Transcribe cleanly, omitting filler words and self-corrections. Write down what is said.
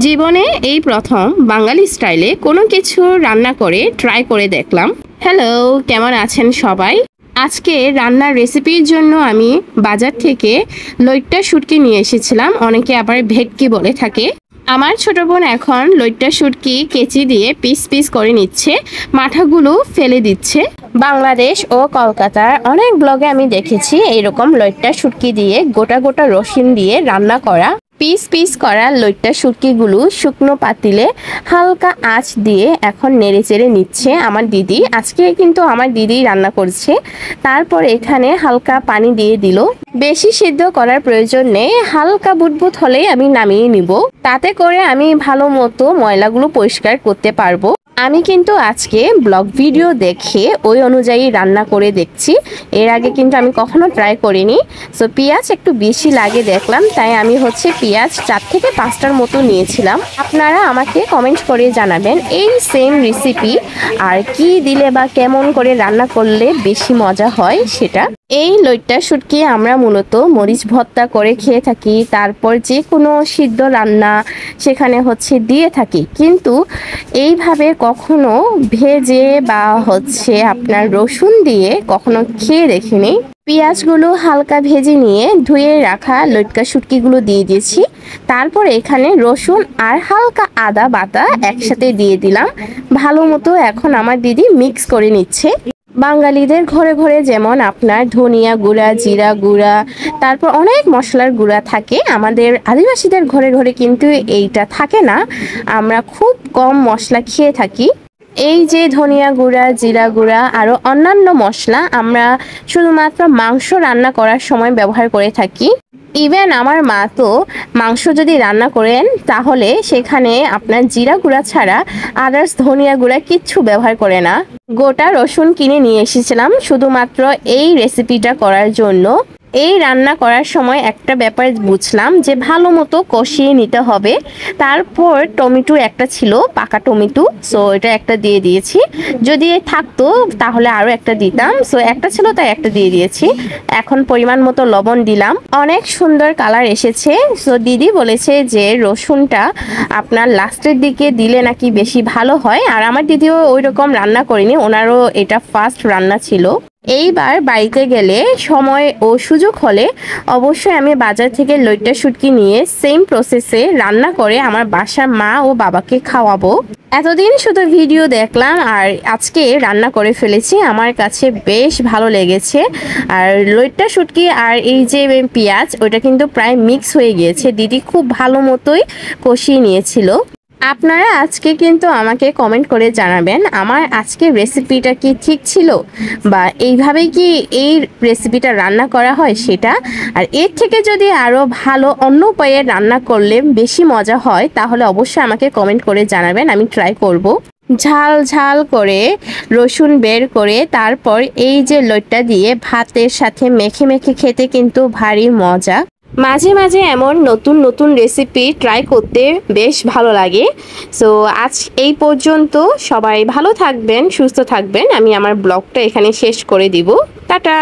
জীবনে এই প্রথম বাঙালি স্টাইলে কোনো কিছু রান্না করে ট্রাই করে দেখলাম। হ্যালো, কেমন আছেন সবাই? আজকে রান্নার রেসিপির জন্য আমি বাজার থেকে লইট্টা শুটকি নিয়ে এসেছিলাম, অনেকে আবার ভেটকি বলে থাকে। আমার ছোট বোন এখন লইট্টা শুটকি কেচি দিয়ে পিস পিস করে নিচ্ছে, মাথাগুলো ফেলে দিচ্ছে। বাংলাদেশ ও কলকাতার অনেক ব্লগে আমি দেখেছি এইরকম লইট্টা শুটকি দিয়ে গোটা গোটা রসুন দিয়ে রান্না করা। পিস পিস করা লইট্টা শুটকিগুলো শুকনো পাতিলে হালকা আঁচ দিয়ে এখন নেড়ে চেড়ে নিচ্ছে আমার দিদি। আজকে কিন্তু আমার দিদি রান্না করছে। তারপর এখানে হালকা পানি দিয়ে দিল। বেশি সিদ্ধ করার প্রয়োজন নেই, হালকা বুদবুদ হলেই আমি নামিয়ে নিব। তাতে করে আমি ভালো মতো ময়লাগুলো পরিষ্কার করতে পারবো। আমি কিন্তু আজকে ব্লগ ভিডিও দেখে ওই অনুযায়ী রান্না করে দেখছি। এর আগে কিন্তু আমি কখনো ট্রাই করিনি। সো পেঁয়াজ একটু বেশি লাগে দেখলাম, তাই আমি পেঁয়াজ 4 থেকে 5টার মতো নিয়েছিলাম। আপনারা আমাকে কমেন্ট করে জানাবেন এই সেম রেসিপি আর কি দিলে বা কেমন করে রান্না করলে বেশি মজা হয় সেটা। এই লইট্টা শুটকি আমরা মূলত মরিচ ভর্তা করে খেয়ে থাকি, তারপর যে কোনো সিদ্ধ রান্না সেখানে দিয়ে থাকি, কিন্তু এইভাবে কখনো ভেজে বা আপনার রসুন দিয়ে কখনো খেয়ে দেখিনি। পেঁয়াজগুলো হালকা ভেজে নিয়ে ধুয়ে রাখা লইট্টা শুটকিগুলো দিয়ে দিয়েছি। তারপর এখানে রসুন আর হালকা আদা বাটা একসাথে দিয়ে দিলাম। ভালো মতো এখন আমার দিদি মিক্স করে নিচ্ছে। বাঙালিদের ঘরে ঘরে যেমন আপনার ধনিয়া গুঁড়া, জিরা গুঁড়া, তারপর অনেক মশলার গুঁড়া থাকে, আমাদের আদিবাসীদের ঘরে ঘরে কিন্তু এইটা থাকে না। আমরা খুব কম মশলা খেয়ে থাকি। এই যে ধনিয়া গুঁড়া, জিরা গুঁড়া আরও অন্যান্য মশলা আমরা শুধুমাত্র মাংস রান্না করার সময় ব্যবহার করে থাকি। ইভেন আমার মা তো মাংস যদি রান্না করেন তাহলে সেখানে আপনার জিরা গুঁড়া ছাড়া আদার্স ধনিয়া গুঁড়া কিচ্ছু ব্যবহার করে না। গোটা রসুন কিনে নিয়ে এসেছিলাম শুধুমাত্র এই রেসিপিটা করার জন্য। এই রান্না করার সময় একটা ব্যাপার বুঝলাম যে ভালো মতো কষিয়ে নিতে হবে। তারপর টমেটো একটা ছিল, পাকা টমেটো, সো এটা একটা দিয়ে দিয়েছি। যদি থাকতো তাহলে আরও একটা দিতাম, সো একটা ছিল তাই একটা দিয়ে দিয়েছি। এখন পরিমাণ মতো লবণ দিলাম। অনেক সুন্দর কালার এসেছে। সো দিদি বলেছে যে রসুনটা আপনার লাস্টের দিকে দিলে নাকি বেশি ভালো হয়, আর আমার দিদিও ওই রকম রান্না করেনি, ওনারও এটা ফার্স্ট রান্না ছিল। এইবার বাড়িতে গেলে সময় ও সুযোগ হলে অবশ্যই আমি বাজার থেকে লইট্টা শুটকি নিয়ে সেম প্রসেসে রান্না করে আমার বাসার মা ও বাবাকে খাওয়াবো। এতদিন শুধু ভিডিও দেখলাম আর আজকে রান্না করে ফেলেছি, আমার কাছে বেশ ভালো লেগেছে। আর লইট্টা শুটকি আর এই যে পেঁয়াজ ওটা কিন্তু প্রায় মিক্স হয়ে গিয়েছে, দিদি খুব ভালো মতোই কষিয়ে নিয়েছিল। আপনারা আজকে কিন্তু আমাকে কমেন্ট করে জানাবেন আমার আজকের রেসিপিটা কি ঠিক ছিল, বা এইভাবেই কি এই রেসিপিটা রান্না করা হয় সেটা। আর এর থেকে যদি আরও ভালো অন্য উপায়ে রান্না করলে বেশি মজা হয় তাহলে অবশ্যই আমাকে কমেন্ট করে জানাবেন, আমি ট্রাই করব। ঝাল ঝাল করে রসুন বের করে তারপর এই যে লইট্টা দিয়ে ভাতের সাথে মেখে মেখে খেতে কিন্তু ভারী মজা। মাঝে মাঝে এমন নতুন নতুন রেসিপি ট্রাই করতে বেশ ভালো লাগে। সো আজ এই পর্যন্ত, সবাই ভালো থাকবেন, সুস্থ থাকবেন। আমি আমার ব্লগটা এখানে শেষ করে দিব। টাটা।